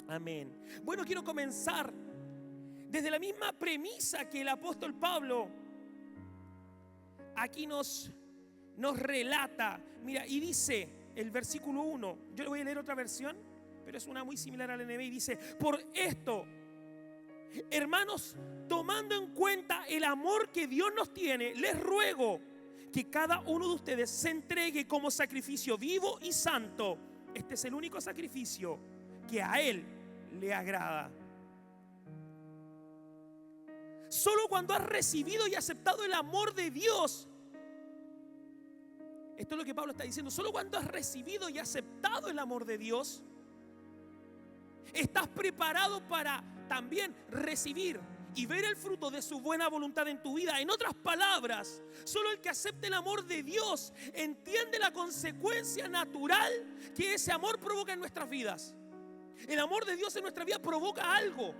Amén. Bueno, quiero comenzar desde la misma premisa que el apóstol Pablo aquí nos relata. Mira, y dice el versículo 1, yo le voy a leer otra versión, pero es una muy similar al NB, y dice: por esto, hermanos, tomando en cuenta el amor que Dios nos tiene, les ruego que cada uno de ustedes se entregue como sacrificio vivo y santo. Este es el único sacrificio que a Él le agrada. Solo cuando has recibido y aceptado el amor de Dios, esto es lo que Pablo está diciendo, solo cuando has recibido y aceptado el amor de Dios, estás preparado para también recibir y ver el fruto de su buena voluntad en tu vida. En otras palabras, solo el que acepte el amor de Dios entiende la consecuencia natural que ese amor provoca en nuestras vidas. El amor de Dios en nuestra vida provoca algo,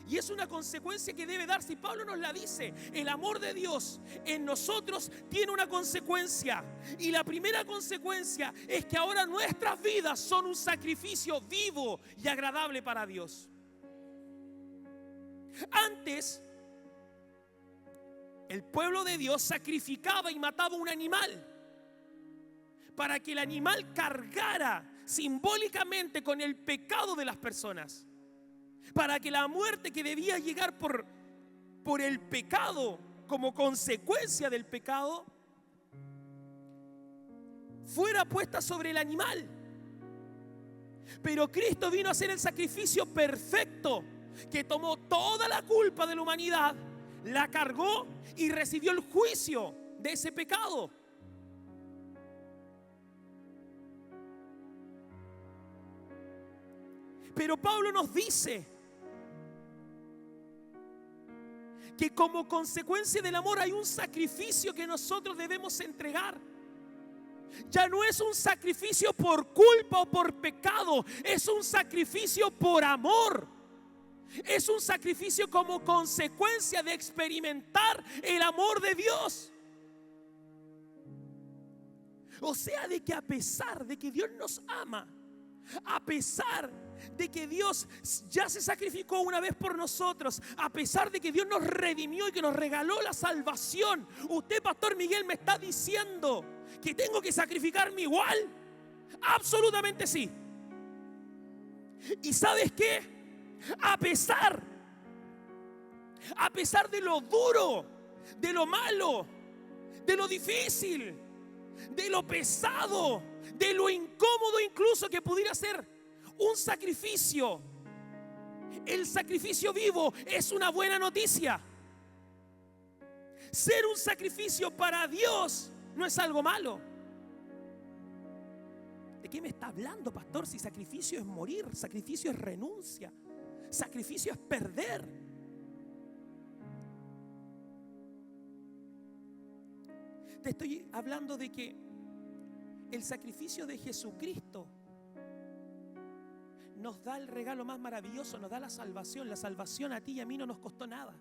y es una consecuencia que debe darse. Y Pablo nos la dice: el amor de Dios en nosotros tiene una consecuencia. Y la primera consecuencia es que ahora nuestras vidas son un sacrificio vivo y agradable para Dios. Antes, el pueblo de Dios sacrificaba y mataba un animal para que el animal cargara simbólicamente con el pecado de las personas, para que la muerte que debía llegar por el pecado, como consecuencia del pecado, fuera puesta sobre el animal. Pero Cristo vino a hacer el sacrificio perfecto, que tomó toda la culpa de la humanidad, la cargó y recibió el juicio de ese pecado. Pero Pablo nos dice que como consecuencia del amor hay un sacrificio que nosotros debemos entregar. Ya no es un sacrificio por culpa o por pecado, es un sacrificio por amor. Es un sacrificio como consecuencia de experimentar el amor de Dios. O sea, de que a pesar de que Dios nos ama, a pesar de que Dios ya se sacrificó una vez por nosotros, a pesar de que Dios nos redimió y que nos regaló la salvación, usted, Pastor Miguel, me está diciendo que tengo que sacrificarme igual. Absolutamente sí. ¿Y sabes qué? A pesar de lo duro, de lo malo, de lo difícil, de lo pesado, de lo incómodo incluso que pudiera ser un sacrificio, el sacrificio vivo es una buena noticia. Ser un sacrificio para Dios no es algo malo. ¿De qué me está hablando, pastor? Si sacrificio es morir, sacrificio es renuncia, sacrificio es perder. Te estoy hablando de que el sacrificio de Jesucristo nos da el regalo más maravilloso, nos da la salvación. La salvación a ti y a mí no nos costó nada.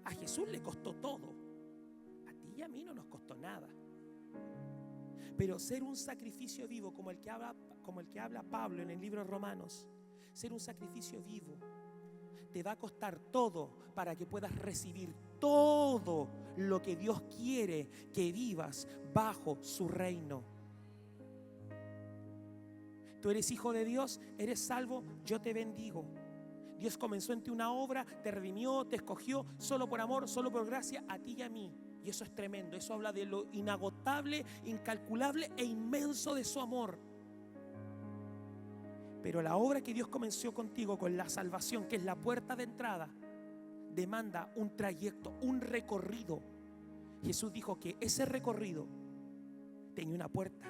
A Jesús le costó todo. A ti y a mí no nos costó nada. Pero ser un sacrificio vivo como el que habla Pablo en el libro de Romanos, ser un sacrificio vivo te va a costar todo para que puedas recibir todo lo que Dios quiere que vivas bajo su reino. Tú eres hijo de Dios, eres salvo, yo te bendigo. Dios comenzó en ti una obra, te redimió, te escogió solo por amor, solo por gracia, a ti y a mí. Y eso es tremendo, eso habla de lo inagotable, incalculable e inmenso de su amor. Pero la obra que Dios comenzó contigo, con la salvación, que es la puerta de entrada, demanda un trayecto, un recorrido. Jesús dijo que ese recorrido tenía una puerta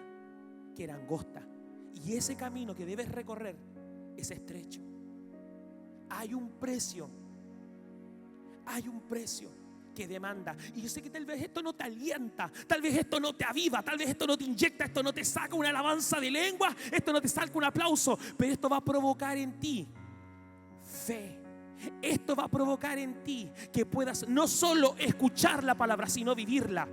que era angosta, y ese camino que debes recorrer es estrecho. Hay un precio que demanda. Y yo sé que tal vez esto no te alienta, tal vez esto no te aviva, tal vez esto no te inyecta, esto no te saca una alabanza de lengua, esto no te saca un aplauso, pero esto va a provocar en ti fe. Esto va a provocar en ti que puedas no solo escuchar la palabra, sino vivirla.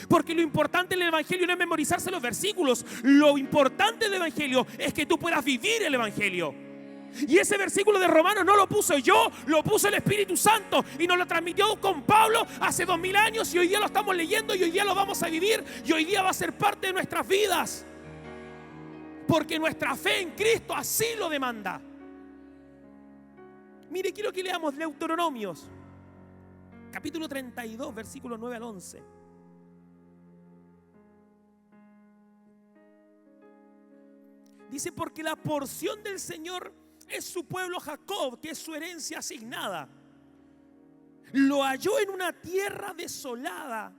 Porque lo importante en el Evangelio no es memorizarse los versículos. Lo importante del Evangelio es que tú puedas vivir el Evangelio. Y ese versículo de Romanos no lo puse yo, lo puso el Espíritu Santo y nos lo transmitió con Pablo hace 2000 años, y hoy día lo estamos leyendo y hoy día lo vamos a vivir y hoy día va a ser parte de nuestras vidas. Porque nuestra fe en Cristo así lo demanda. Mire, quiero que leamos Deuteronomios, capítulo 32, versículos 9 al 11. Dice: porque la porción del Señor es su pueblo Jacob, que es su herencia asignada. Lo halló en una tierra desolada,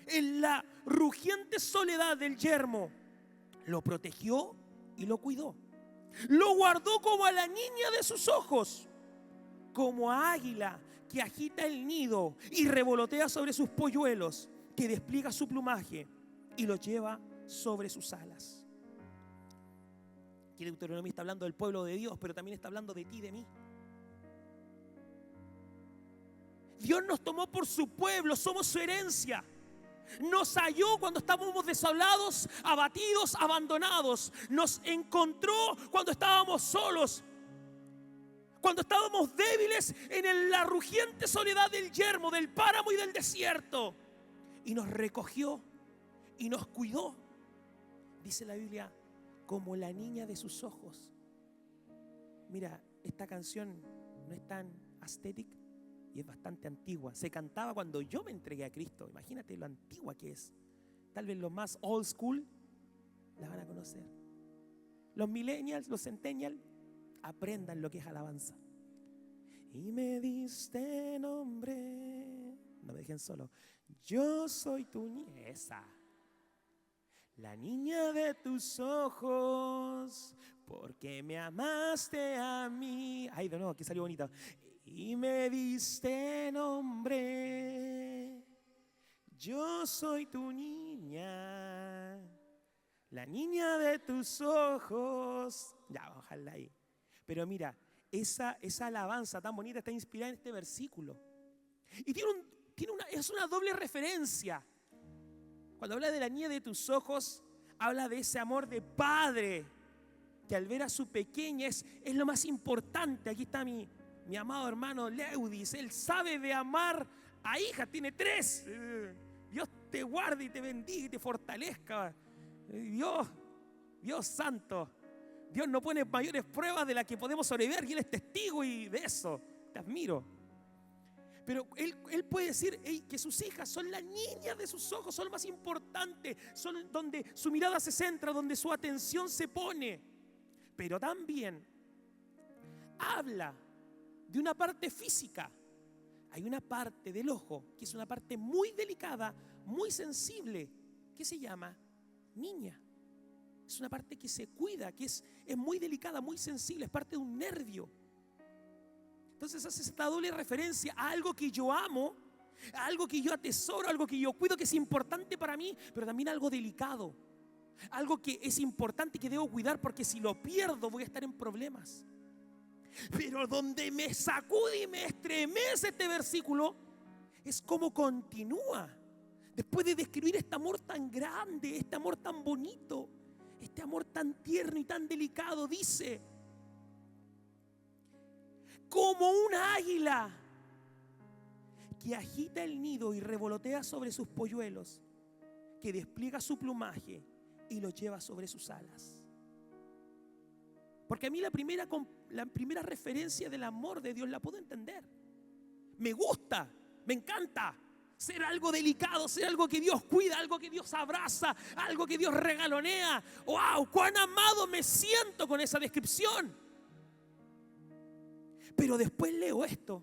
en la rugiente soledad del yermo. Lo protegió y lo cuidó. Lo guardó como a la niña de sus ojos, como a águila que agita el nido y revolotea sobre sus polluelos, que despliega su plumaje y lo lleva sobre sus alas. Aquí Deuteronomio está hablando del pueblo de Dios, pero también está hablando de ti y de mí. Dios nos tomó por su pueblo, somos su herencia. Nos halló cuando estábamos desolados, abatidos, abandonados. Nos encontró cuando estábamos solos, cuando estábamos débiles en la rugiente soledad del yermo, del páramo y del desierto. Y nos recogió y nos cuidó. Dice la Biblia, como la niña de sus ojos. Mira, esta canción no es tan aesthetic y es bastante antigua. Se cantaba cuando yo me entregué a Cristo. Imagínate lo antigua que es. Tal vez los más old school la van a conocer. Los millennials, los centennials, aprendan lo que es alabanza. Y me diste nombre. No me dejen solo. Yo soy tu niña. La niña de tus ojos, porque me amaste a mí. Ay, de nuevo, aquí salió bonita. Y me diste nombre. Yo soy tu niña, la niña de tus ojos. Ya, ojalá ahí. Pero mira, esa alabanza tan bonita está inspirada en este versículo. Y es una doble referencia. Cuando habla de la niña de tus ojos, habla de ese amor de padre que al ver a su pequeña es lo más importante. Aquí está mi amado hermano Leudis. Él sabe de amar a hijas, tiene 3. Dios te guarde y te bendiga y te fortalezca. Dios santo. Dios no pone mayores pruebas de las que podemos sobrevivir y Él es testigo y de eso. Te admiro. Pero él puede decir que sus hijas son las niñas de sus ojos, son lo más importante, son donde su mirada se centra, donde su atención se pone. Pero también habla de una parte física. Hay una parte del ojo que es una parte muy delicada, muy sensible, que se llama niña. Es una parte que se cuida, que es muy delicada, muy sensible, es parte de un nervio. Entonces hace esta doble referencia a algo que yo amo, a algo que yo atesoro, algo que yo cuido, que es importante para mí, pero también algo delicado, algo que es importante y que debo cuidar, porque si lo pierdo voy a estar en problemas. Pero donde me sacude y me estremece este versículo es cómo continúa. Después de describir este amor tan grande, este amor tan bonito, este amor tan tierno y tan delicado, dice: como una águila que agita el nido y revolotea sobre sus polluelos, que despliega su plumaje y lo lleva sobre sus alas. Porque a mí la primera referencia del amor de Dios la puedo entender. Me gusta, me encanta ser algo delicado, ser algo que Dios cuida, algo que Dios abraza, algo que Dios regalonea. ¡Wow! ¡Cuán amado me siento con esa descripción! Pero después leo esto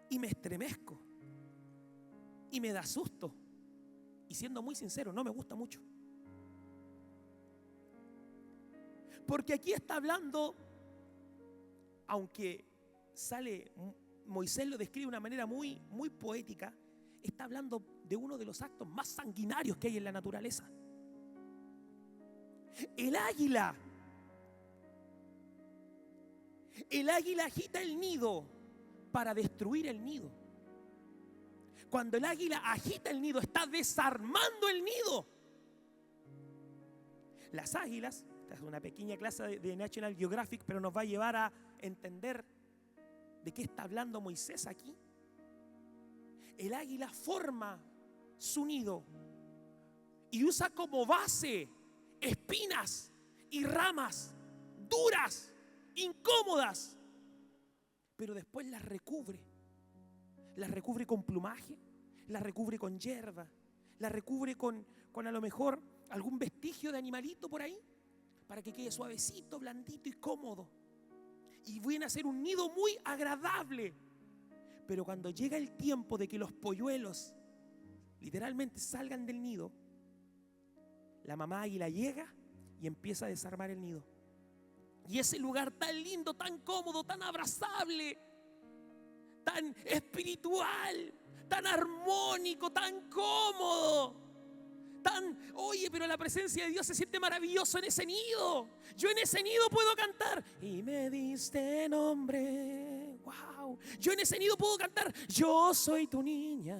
y me estremezco y me da susto. Y siendo muy sincero, no me gusta mucho. Porque aquí está hablando, aunque Moisés lo describe de una manera muy, muy poética, está hablando de uno de los actos más sanguinarios que hay en la naturaleza. El águila agita el nido para destruir el nido. Cuando el águila agita el nido, está desarmando el nido. Las águilas, esta es una pequeña clase de National Geographic, pero nos va a llevar a entender de qué está hablando Moisés aquí. El águila forma su nido y usa como base espinas y ramas duras, incómodas, pero después las recubre con plumaje, las recubre con hierba, las recubre con a lo mejor algún vestigio de animalito por ahí, para que quede suavecito, blandito y cómodo. Y viene a ser un nido muy agradable. Pero cuando llega el tiempo de que los polluelos literalmente salgan del nido, la mamá águila llega y empieza a desarmar el nido. Y ese lugar tan lindo, tan cómodo, tan abrazable, tan espiritual, tan armónico, tan cómodo, oye, pero la presencia de Dios se siente maravilloso en ese nido. Yo en ese nido puedo cantar y me diste nombre. Wow. Yo en ese nido puedo cantar, yo soy tu niña,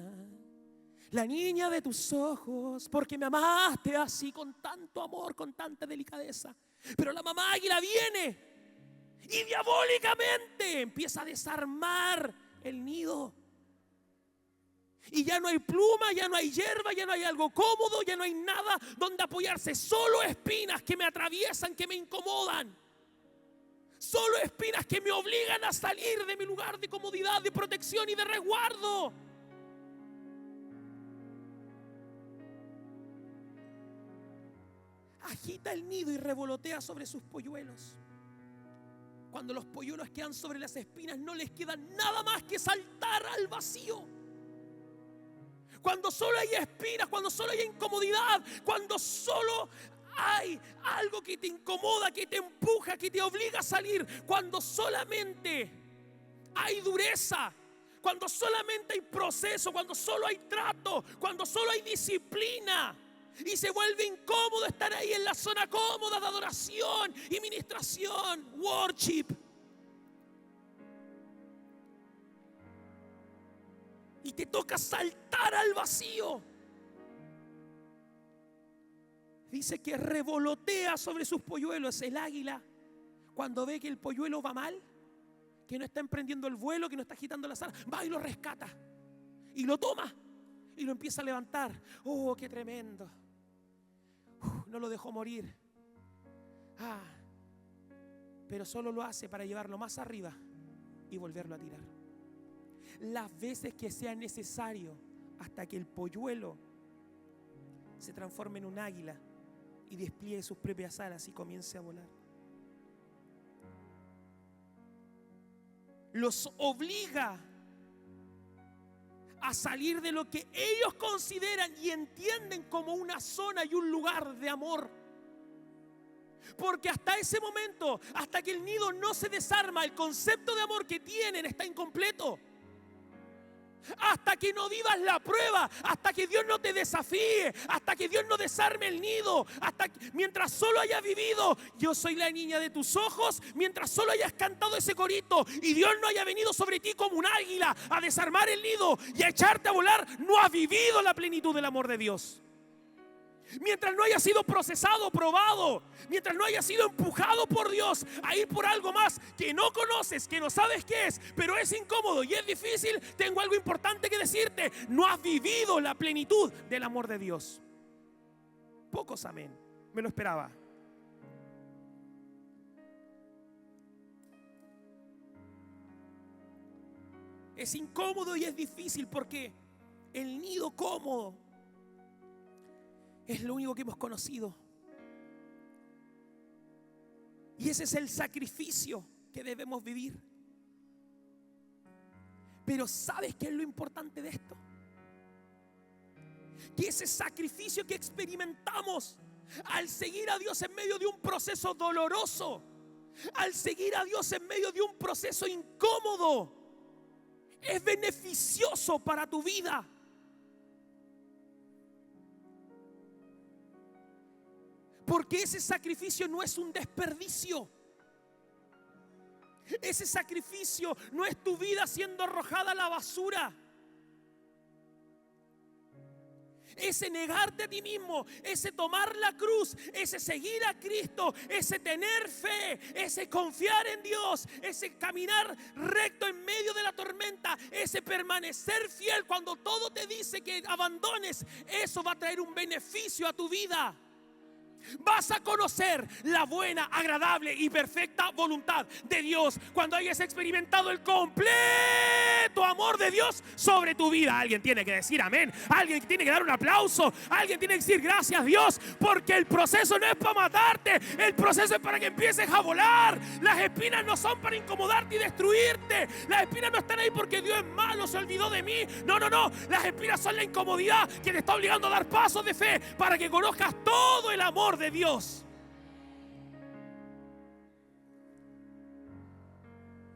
la niña de tus ojos, porque me amaste así con tanto amor, con tanta delicadeza. Pero la mamá águila viene y diabólicamente empieza a desarmar el nido. Y ya no hay pluma, ya no hay hierba, ya no hay algo cómodo, ya no hay nada donde apoyarse. Solo espinas que me atraviesan, que me incomodan. Solo espinas que me obligan a salir de mi lugar de comodidad, de protección y de resguardo. Agita el nido y revolotea sobre sus polluelos. Cuando los polluelos quedan sobre las espinas, no les queda nada más que saltar al vacío. Cuando solo hay espinas, cuando solo hay incomodidad, cuando solo hay algo que te incomoda, que te empuja, que te obliga a salir, cuando solamente hay dureza, cuando solamente hay proceso, cuando solo hay trato, cuando solo hay disciplina, y se vuelve incómodo estar ahí en la zona cómoda de adoración y ministración, worship. Y te toca saltar al vacío. Dice que revolotea sobre sus polluelos. El águila, cuando ve que el polluelo va mal, que no está emprendiendo el vuelo, que no está agitando las alas, va y lo rescata. Y lo toma y lo empieza a levantar. ¡Oh, qué tremendo! No lo dejó morir. Pero solo lo hace para llevarlo más arriba y volverlo a tirar. Las veces que sea necesario, hasta que el polluelo se transforme en un águila y despliegue sus propias alas y comience a volar. Los obliga a salir de lo que ellos consideran y entienden como una zona y un lugar de amor. Porque hasta ese momento, hasta que el nido no se desarma, el concepto de amor que tienen está incompleto. Hasta que no vivas la prueba, hasta que Dios no te desafíe, hasta que Dios no desarme el nido, mientras solo hayas vivido, yo soy la niña de tus ojos, mientras solo hayas cantado ese corito y Dios no haya venido sobre ti como un águila a desarmar el nido y a echarte a volar, no has vivido la plenitud del amor de Dios. Mientras no haya sido procesado, probado, mientras no haya sido empujado por Dios a ir por algo más que no conoces, que no sabes qué es, pero es incómodo y es difícil, tengo algo importante que decirte: no has vivido la plenitud del amor de Dios. Pocos amén, me lo esperaba. Es incómodo y es difícil porque el nido cómodo es lo único que hemos conocido. Y ese es el sacrificio que debemos vivir. Pero ¿sabes qué es lo importante de esto? Que ese sacrificio que experimentamos al seguir a Dios en medio de un proceso doloroso, al seguir a Dios en medio de un proceso incómodo, es beneficioso para tu vida. Porque ese sacrificio no es un desperdicio. Ese sacrificio no es tu vida siendo arrojada a la basura. ese negarte a ti mismo, ese tomar la cruz, ese seguir a Cristo, ese tener fe, ese confiar en Dios, ese caminar recto en medio de la tormenta, ese permanecer fiel cuando todo te dice que abandones, eso va a traer un beneficio a tu vida. Vas a conocer la buena, agradable y perfecta voluntad de Dios cuando hayas experimentado el completo amor de Dios sobre tu vida. Alguien tiene que decir amén. Alguien tiene que dar un aplauso. Alguien tiene que decir gracias Dios, porque el proceso no es para matarte. El proceso es para que empieces a volar. Las espinas no son para incomodarte y destruirte. Las espinas no están ahí porque Dios es malo, se olvidó de mí. No, no, no. Las espinas son la incomodidad que te está obligando a dar pasos de fe para que conozcas todo el amor de Dios.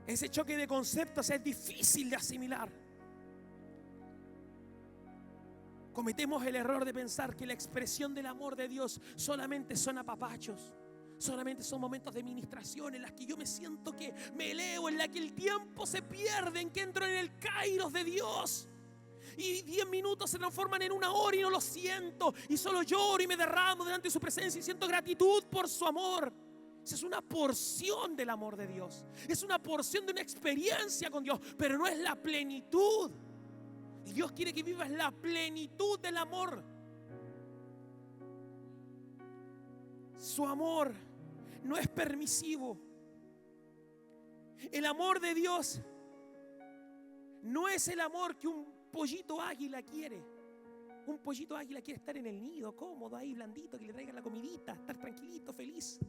Ese choque de conceptos es difícil de asimilar. Cometemos el error de pensar que la expresión del amor de Dios solamente son apapachos, solamente son momentos de ministración en las que yo me siento que me elevo, en la que el tiempo se pierde, en que entro en el kairos de Dios. Y 10 minutos se transforman en 1 hora y no lo siento. Y solo lloro y me derramo delante de su presencia y siento gratitud por su amor. Esa es una porción del amor de Dios. Es una porción de una experiencia con Dios, pero no es la plenitud. Y Dios quiere que vivas la plenitud del amor. Su amor no es permisivo. El amor de Dios no es el amor que un pollito águila quiere. Un pollito águila quiere estar en el nido, cómodo ahí, blandito, que le traigan la comidita, estar tranquilito, feliz.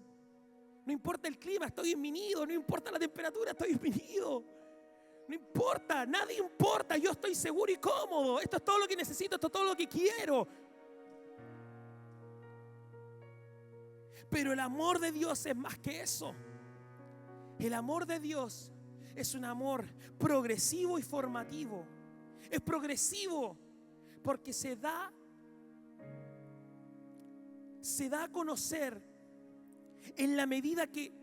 No importa el clima, estoy en mi nido. No importa la temperatura, estoy en mi nido. No importa, nadie importa, yo estoy seguro y cómodo. Esto es todo lo que necesito, esto es todo lo que quiero. Pero el amor de Dios es más que eso. El amor de Dios es un amor progresivo y formativo. Es progresivo porque se da a conocer en la medida que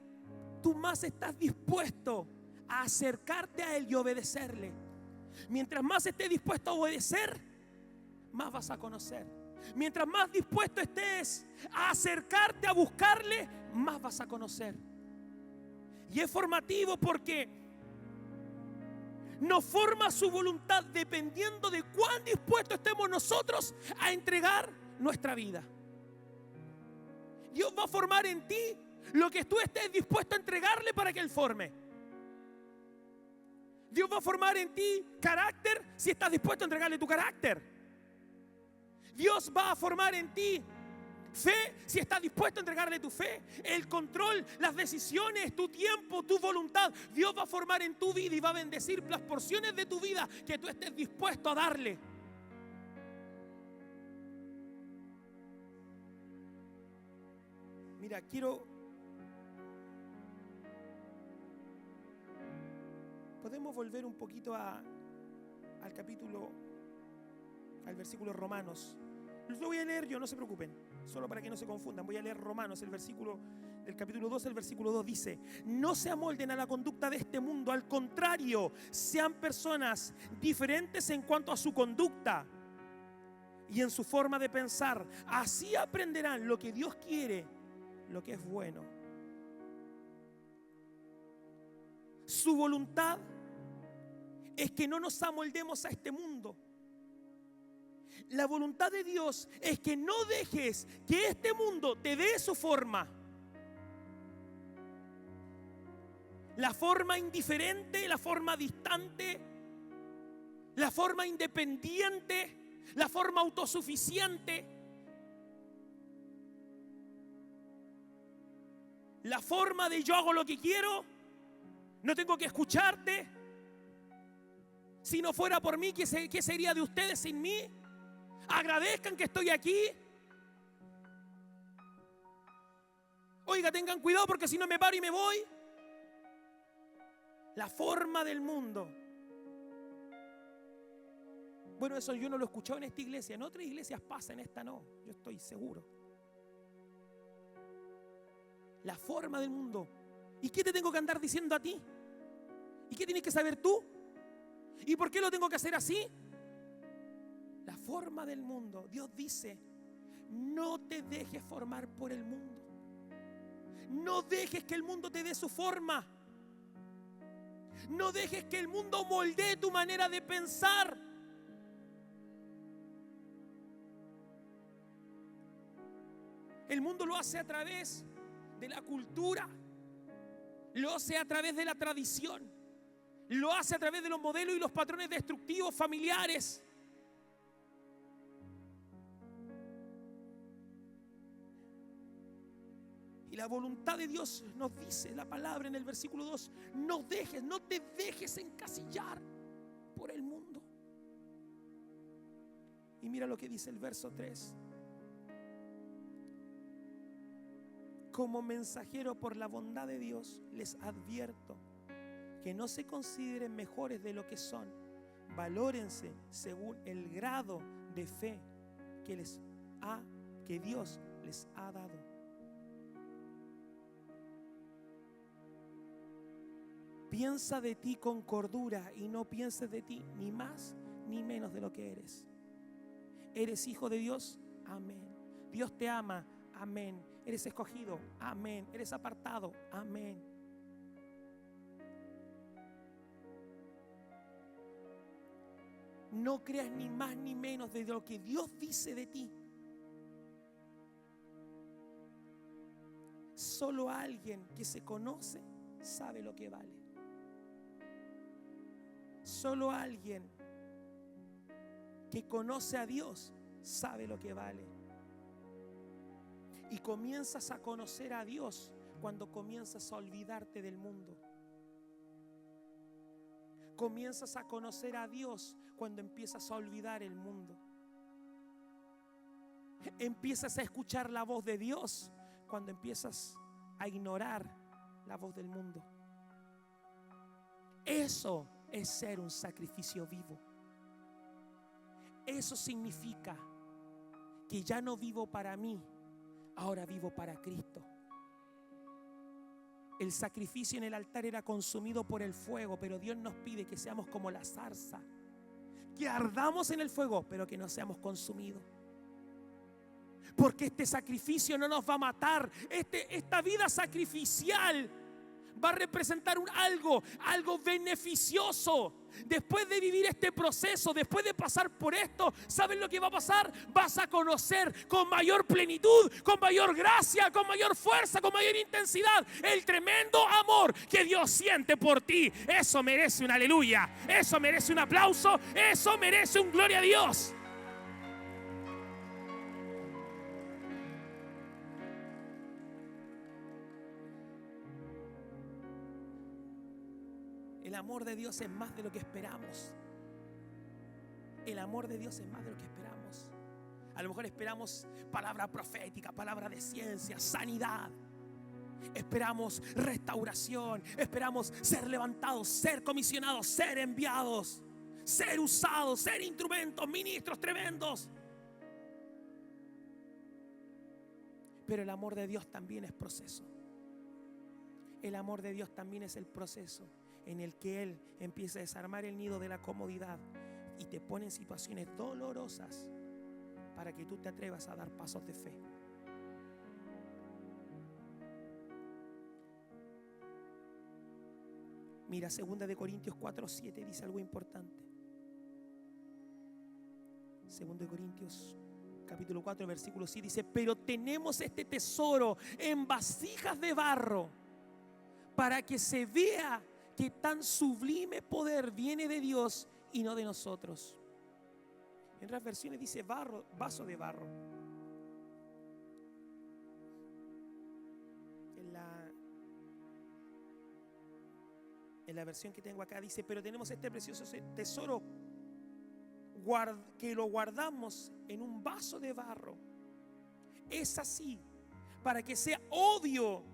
tú más estás dispuesto a acercarte a Él y obedecerle. Mientras más estés dispuesto a obedecer, más vas a conocer. Mientras más dispuesto estés a acercarte, a buscarle, más vas a conocer. Y es formativo porque nos forma su voluntad dependiendo de cuán dispuestos estemos nosotros a entregar nuestra vida. Dios va a formar en ti lo que tú estés dispuesto a entregarle para que Él forme. Dios va a formar en ti carácter si estás dispuesto a entregarle tu carácter. Dios va a formar en ti fe si estás dispuesto a entregarle tu fe, el control, las decisiones, tu tiempo, tu voluntad. Dios va a formar en tu vida y va a bendecir las porciones de tu vida que tú estés dispuesto a darle. Mira, podemos volver un poquito al versículo Romanos. Lo voy a leer yo, no se preocupen, solo para que no se confundan. Voy a leer Romanos, el versículo del capítulo 2, el versículo 2 dice: no se amolden a la conducta de este mundo, al contrario, sean personas diferentes en cuanto a su conducta y en su forma de pensar. Así aprenderán lo que Dios quiere, lo que es bueno. Su voluntad es que no nos amoldemos a este mundo. La voluntad de Dios es que no dejes que este mundo te dé su forma. La forma indiferente, la forma distante, la forma independiente, la forma autosuficiente, la forma de yo hago lo que quiero, no tengo que escucharte. Si no fuera por mí, ¿qué sería de ustedes sin mí? Agradezcan que estoy aquí. Oiga, tengan cuidado porque si no me paro y me voy. La forma del mundo. Bueno, eso yo no lo he escuchado en esta iglesia. En otras iglesias pasa, en esta no. Yo estoy seguro. La forma del mundo. ¿Y qué te tengo que andar diciendo a ti? ¿Y qué tienes que saber tú? ¿Y por qué lo tengo que hacer así? la forma del mundo. Dios dice, no te dejes formar por el mundo. No dejes que el mundo te dé su forma. No dejes que el mundo moldee tu manera de pensar. El mundo lo hace a través de la cultura, lo hace a través de la tradición, lo hace a través de los modelos y los patrones destructivos familiares. Y la voluntad de Dios nos dice la palabra en el versículo 2, no te dejes encasillar por el mundo. Y mira lo que dice el verso 3. Como mensajero por la bondad de Dios, les advierto que no se consideren mejores de lo que son. Valórense según el grado de fe que Dios les ha dado. Piensa de ti con cordura y no pienses de ti ni más ni menos de lo que eres. ¿Eres hijo de Dios? Amén. Dios te ama. Amén. ¿Eres escogido? Amén. ¿Eres apartado? Amén. No creas ni más ni menos de lo que Dios dice de ti. Solo alguien que se conoce sabe lo que vale. Solo alguien que conoce a Dios sabe lo que vale. Y comienzas a conocer a Dios cuando comienzas a olvidarte del mundo. Comienzas a conocer a Dios cuando empiezas a olvidar el mundo. Empiezas a escuchar la voz de Dios cuando empiezas a ignorar la voz del mundo. Eso es ser un sacrificio vivo. Eso significa que ya no vivo para mí, ahora vivo para Cristo. El sacrificio en el altar era consumido por el fuego, pero Dios nos pide que seamos como la zarza, que ardamos en el fuego, pero que no seamos consumidos. Porque este sacrificio no nos va a matar. Esta vida sacrificial va a representar algo beneficioso. Después de vivir este proceso, después de pasar por esto, ¿saben lo que va a pasar? Vas a conocer con mayor plenitud, con mayor gracia, con mayor fuerza, con mayor intensidad el tremendo amor que Dios siente por ti. Eso merece un aleluya, eso merece un aplauso, eso merece un gloria a Dios. El amor de Dios es más de lo que esperamos. El amor de Dios es más de lo que esperamos. A lo mejor esperamos palabra profética, palabra de ciencia, sanidad. Esperamos restauración. Esperamos ser levantados, ser comisionados, ser enviados, ser usados, ser instrumentos, ministros tremendos. Pero el amor de Dios también es proceso. El amor de Dios también es el proceso en el que Él empieza a desarmar el nido de la comodidad y te pone en situaciones dolorosas para que tú te atrevas a dar pasos de fe. Mira, 2 Corintios 4:7 dice algo importante. 2 Corintios capítulo 4 versículo 7 dice: pero tenemos este tesoro en vasijas de barro para que se vea que tan sublime poder viene de Dios y no de nosotros. En otras versiones dice vaso de barro. En la versión que tengo acá dice: pero tenemos este precioso tesoro que lo guardamos en un vaso de barro. Es así, para que sea obvio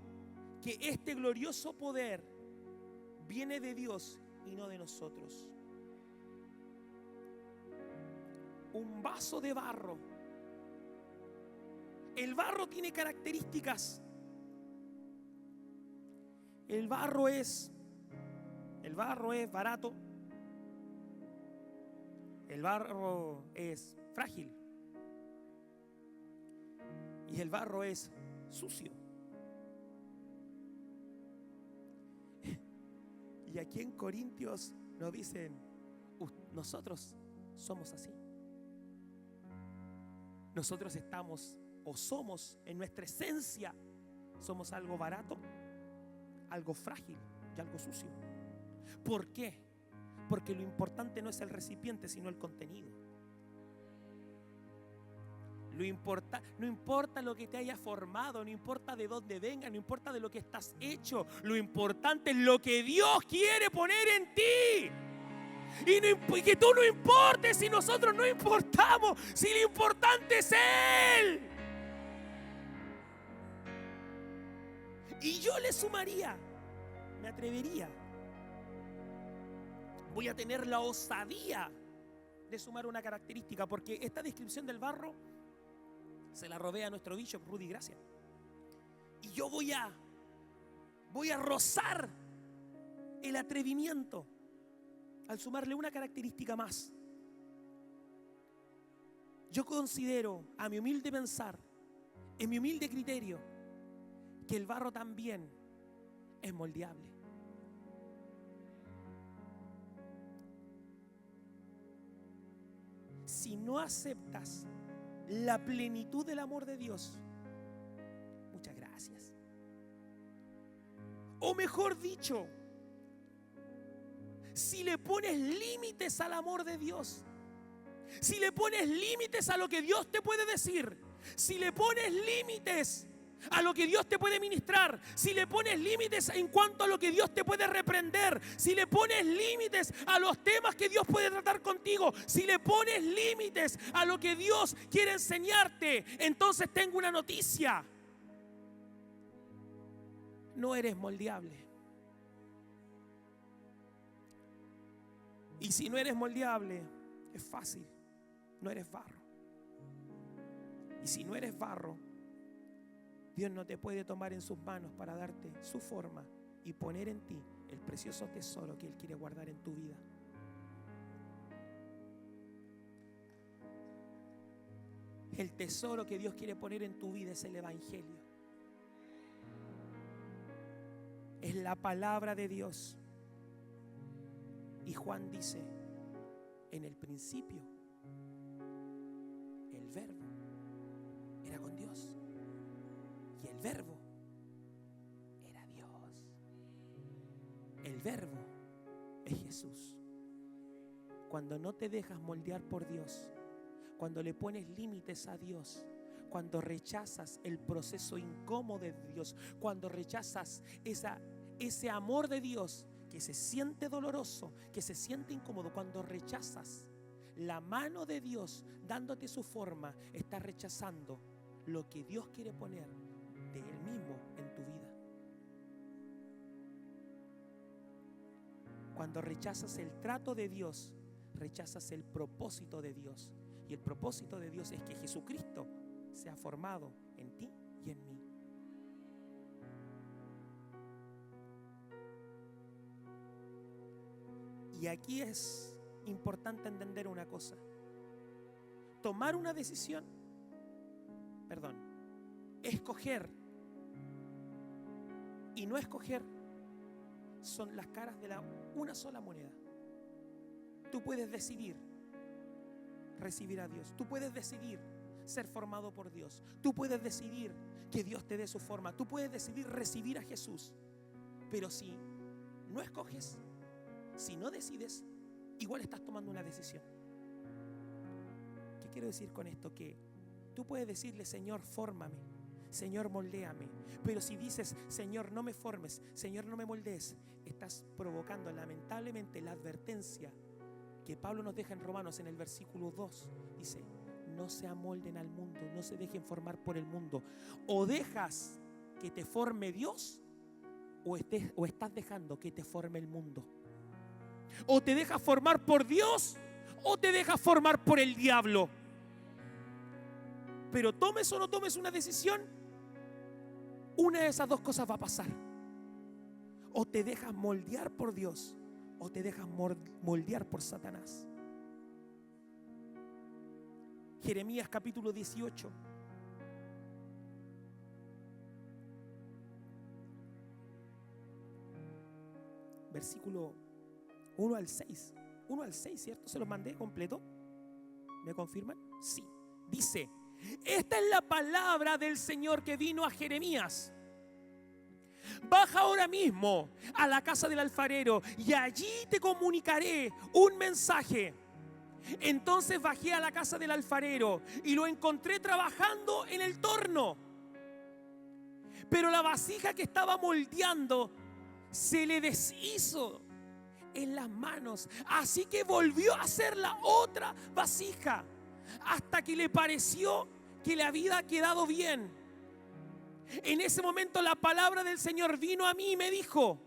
que este glorioso poder viene de Dios y no de nosotros. Un vaso de barro. El barro tiene características. El barro es barato. El barro es frágil. Y el barro es sucio. Y aquí en Corintios nos dicen, nosotros somos así. Nosotros estamos o somos en nuestra esencia, somos algo barato, algo frágil y algo sucio. ¿Por qué? Porque lo importante no es el recipiente, sino el contenido. No importa lo que te haya formado, no importa de dónde venga, no importa de lo que estás hecho. Lo importante es lo que Dios quiere poner en ti. Y que tú no importes si nosotros no importamos, si lo importante es Él. Y yo le sumaría, me atrevería, voy a tener la osadía de sumar una característica, porque esta descripción del barro se la robé a nuestro bishop Rudy Gracia. Y yo voy a rozar el atrevimiento al sumarle una característica más. Yo considero, a mi humilde pensar, en mi humilde criterio, que el barro también es moldeable. Si no aceptas la plenitud del amor de Dios, muchas gracias. O mejor dicho, si le pones límites al amor de Dios, si le pones límites a lo que Dios te puede decir, si le pones límites a lo que Dios te puede ministrar, si le pones límites en cuanto a lo que Dios te puede reprender, si le pones límites a los temas que Dios puede tratar contigo, si le pones límites a lo que Dios quiere enseñarte, entonces tengo una noticia: no eres moldeable. Y si no eres moldeable, es fácil, no eres barro. Y si no eres barro, Dios no te puede tomar en sus manos para darte su forma y poner en ti el precioso tesoro que Él quiere guardar en tu vida. El tesoro que Dios quiere poner en tu vida es el Evangelio. Es la palabra de Dios. Y Juan dice, en el principio, el Verbo era con Dios. Y el Verbo era Dios. El Verbo es Jesús. Cuando no te dejas moldear por Dios, cuando le pones límites a Dios, cuando rechazas el proceso incómodo de Dios, cuando rechazas ese amor de Dios que se siente doloroso, que se siente incómodo, cuando rechazas la mano de Dios dándote su forma, estás rechazando lo que Dios quiere poner de Él mismo en tu vida. Cuando rechazas el trato de Dios, rechazas el propósito de Dios. Y el propósito de Dios es que Jesucristo sea formado en ti y en mí. Y aquí es importante entender una cosa. Tomar una decisión, escoger y no escoger son las caras de una sola moneda. Tú puedes decidir recibir a Dios. Tú puedes decidir ser formado por Dios. Tú puedes decidir que Dios te dé su forma. Tú puedes decidir recibir a Jesús. Pero si no escoges, si no decides, igual estás tomando una decisión. ¿Qué quiero decir con esto? Que tú puedes decirle, Señor, fórmame, Señor, moldéame. Pero si dices, Señor, no me formes, Señor, no me moldees, estás provocando lamentablemente la advertencia que Pablo nos deja en Romanos en el versículo 2. Dice, no se amolden al mundo, no se dejen formar por el mundo. O dejas que te forme Dios, o estás dejando que te forme el mundo. O te dejas formar por Dios, o te dejas formar por el diablo. Pero tomes o no tomes una decisión, una de esas dos cosas va a pasar. O te dejas moldear por Dios, o te dejas moldear por Satanás. Jeremías capítulo 18. Versículo 1 al 6. 1 al 6, ¿cierto? ¿Se los mandé completo? ¿Me confirman? Sí. Dice: esta es la palabra del Señor que vino a Jeremías. Baja ahora mismo a la casa del alfarero y allí te comunicaré un mensaje. Entonces bajé a la casa del alfarero y lo encontré trabajando en el torno. Pero la vasija que estaba moldeando se le deshizo en las manos. Así que volvió a hacer la otra vasija hasta que le pareció que le había quedado bien. En ese momento la palabra del Señor vino a mí y me dijo: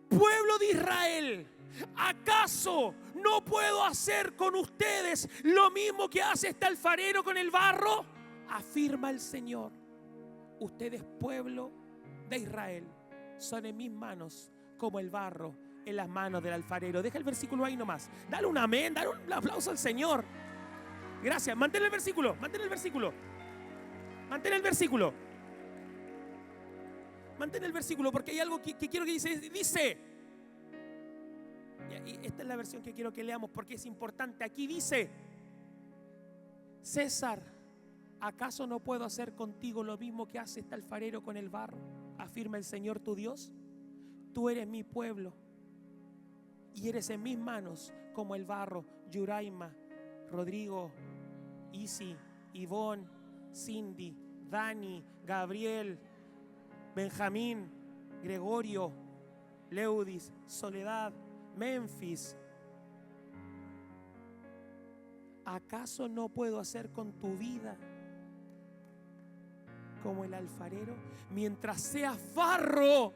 pueblo de Israel, ¿acaso no puedo hacer con ustedes lo mismo que hace este alfarero con el barro? Afirma el Señor. Ustedes, pueblo de Israel, son en mis manos como el barro en las manos del alfarero. Deja el versículo ahí nomás. Dale un amén, dale un aplauso al Señor. Gracias. Mantén el versículo, mantén el versículo. Mantén el versículo. Mantén el versículo porque hay algo que quiero que dice. Y esta es la versión que quiero que leamos porque es importante. Aquí dice: César, ¿acaso no puedo hacer contigo lo mismo que hace este alfarero con el barro? Afirma el Señor tu Dios. Tú eres mi pueblo y eres en mis manos como el barro. Yuraima, Rodrigo, Isi, Ivonne, Cindy, Dani, Gabriel, Benjamín, Gregorio, Leudis, Soledad, Memphis. ¿Acaso no puedo hacer con tu vida como el alfarero? Mientras seas barro,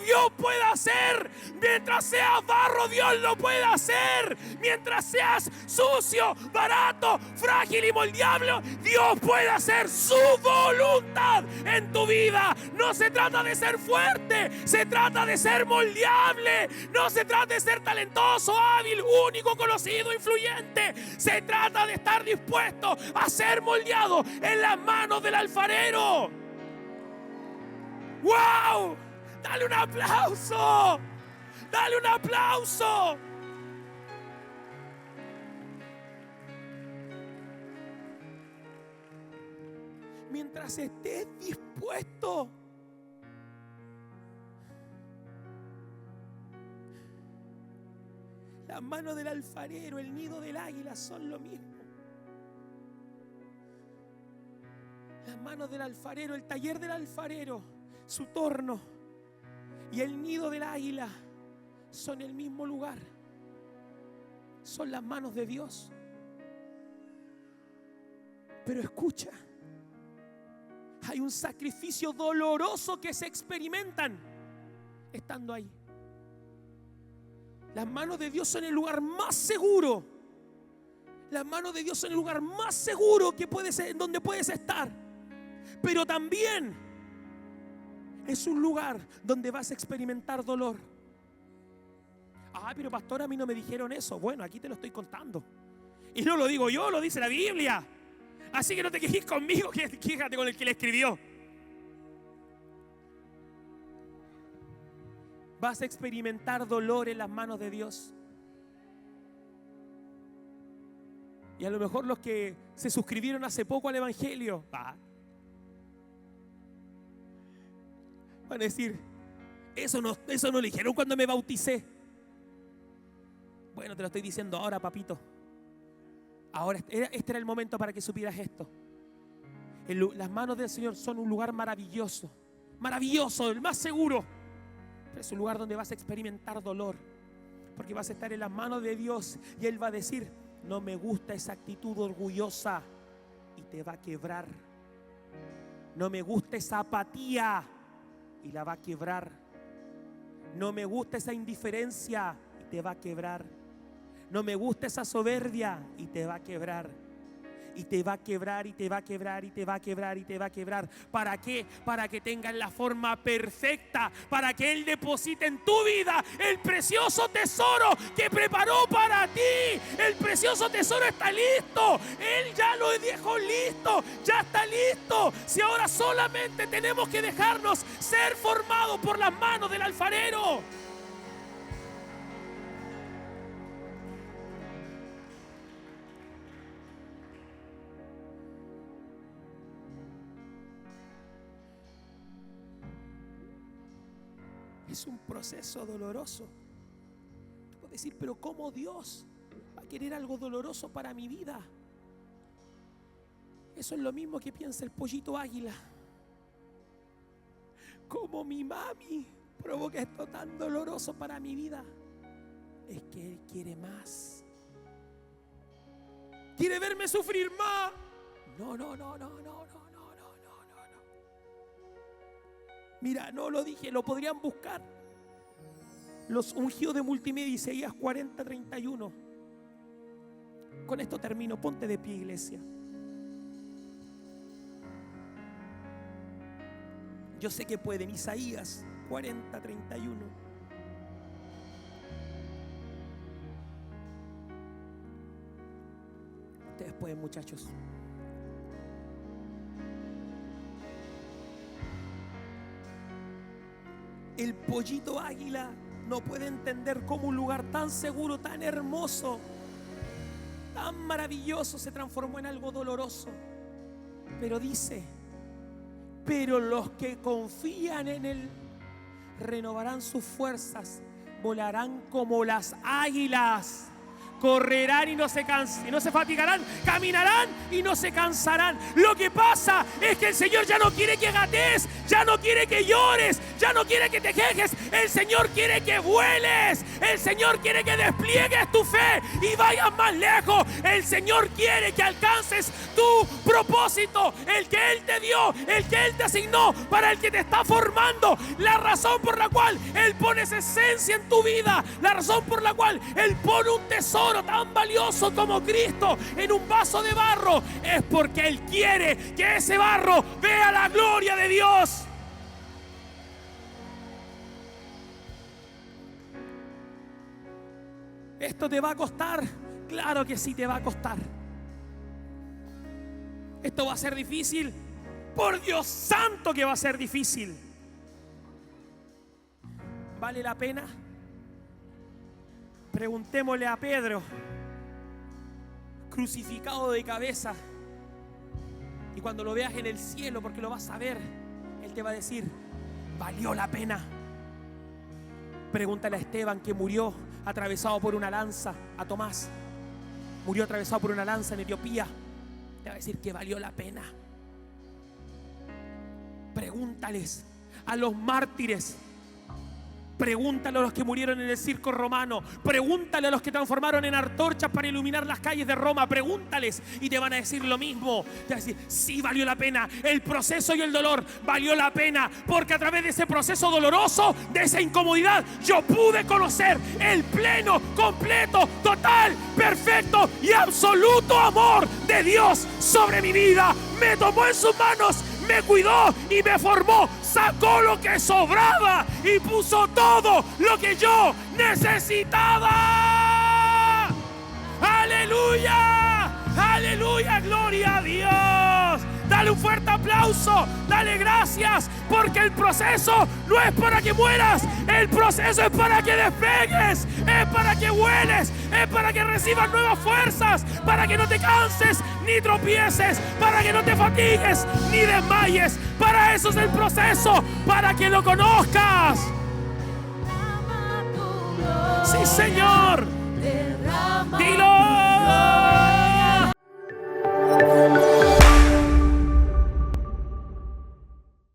Dios puede hacer. Mientras seas barro, Dios lo puede hacer. Mientras seas sucio, barato, frágil y moldeable, Dios puede hacer su voluntad en tu vida. No se trata de ser fuerte, se trata de ser moldeable. No se trata de ser talentoso, hábil, único, conocido, influyente. Se trata de estar dispuesto a ser moldeado en las manos del alfarero. ¡Wow! ¡Dale un aplauso! ¡Dale un aplauso! Mientras estés dispuesto, las manos del alfarero, el nido del águila son lo mismo. Las manos del alfarero, el taller del alfarero, su torno y el nido del águila son el mismo lugar. Son las manos de Dios. Pero escucha, hay un sacrificio doloroso que se experimentan estando ahí. Las manos de Dios son el lugar más seguro. Las manos de Dios son el lugar más seguro que puedes, donde puedes estar. Pero también es un lugar donde vas a experimentar dolor. Pero pastor, a mí no me dijeron eso. Bueno, aquí te lo estoy contando. Y no lo digo yo, lo dice la Biblia. Así que no te quejes conmigo, quéjate con el que le escribió. Vas a experimentar dolor en las manos de Dios. Y a lo mejor los que se suscribieron hace poco al Evangelio van a decir: eso no lo dijeron cuando me bauticé. Bueno, te lo estoy diciendo ahora, papito. Ahora, este era el momento para que supieras esto. Las manos del Señor son un lugar maravilloso. Maravilloso, el más seguro. Pero es un lugar donde vas a experimentar dolor. Porque vas a estar en las manos de Dios y Él va a decir: no me gusta esa actitud orgullosa, y te va a quebrar. No me gusta esa apatía, y la va a quebrar. No me gusta esa indiferencia, y te va a quebrar. No me gusta esa soberbia, y te va a quebrar. y te va a quebrar, y te va a quebrar, y te va a quebrar, y te va a quebrar. ¿Para qué? Para que tengas la forma perfecta, para que Él deposite en tu vida el precioso tesoro que preparó para ti. El precioso tesoro está listo. Él ya lo dejó listo, ya está listo. Si ahora solamente tenemos que dejarnos ser formados por las manos del alfarero. Es un proceso doloroso. Tú puedes decir, pero ¿cómo Dios va a querer algo doloroso para mi vida? Eso es lo mismo que piensa el pollito águila. ¿Cómo mi mami provoca esto tan doloroso para mi vida? Es que Él quiere más. ¿Quiere verme sufrir más? No. Mira, no lo dije, lo podrían buscar. Los ungidos de multimedia, Isaías 40:31. Con esto termino, ponte de pie, iglesia. Yo sé que pueden, Isaías 40:31. Ustedes pueden, muchachos. El pollito águila no puede entender cómo un lugar tan seguro, tan hermoso, tan maravilloso se transformó en algo doloroso. Pero dice, pero los que confían en Él renovarán sus fuerzas, volarán como las águilas. Correrán y no se fatigarán, caminarán y no se cansarán. Lo que pasa es que el Señor ya no quiere que gatees, ya no quiere que llores, ya no quiere que te quejes. El Señor quiere que vueles, el Señor quiere que despliegues tu fe y vayas más lejos. El Señor quiere que alcances tu propósito, el que Él te dio, el que Él te asignó, para el que te está formando. La razón por la cual Él pone esa esencia en tu vida, la razón por la cual Él pone un tesoro tan valioso como Cristo en un vaso de barro, es porque Él quiere que ese barro vea la gloria de Dios. ¿Esto te va a costar? Claro que sí te va a costar. ¿Esto va a ser difícil? Por Dios santo que va a ser difícil. ¿Vale la pena? Preguntémosle a Pedro, crucificado de cabeza, y cuando lo veas en el cielo, porque lo vas a ver, Él te va a decir, valió la pena. Pregúntale a Esteban, que murió atravesado por una lanza, a Tomás, murió atravesado por una lanza en Etiopía, te va a decir que valió la pena. Pregúntales a los mártires, pregúntale a los que murieron en el circo romano, pregúntale a los que transformaron en antorchas para iluminar las calles de Roma, pregúntales y te van a decir lo mismo. Te van a decir, sí valió la pena, el proceso y el dolor valió la pena, porque a través de ese proceso doloroso, de esa incomodidad, yo pude conocer el pleno, completo, total, perfecto y absoluto amor de Dios sobre mi vida. Me tomó en sus manos, me cuidó y me formó, sacó lo que sobraba y puso todo lo que yo necesitaba. ¡Aleluya! ¡Aleluya! ¡Gloria a Dios! Dale un fuerte aplauso, dale gracias, porque el proceso no es para que mueras, el proceso es para que despegues, es para que vueles, es para que recibas nuevas fuerzas, para que no te canses ni tropieces, para que no te fatigues ni desmayes. Para eso es el proceso, para que lo conozcas. Sí, Señor.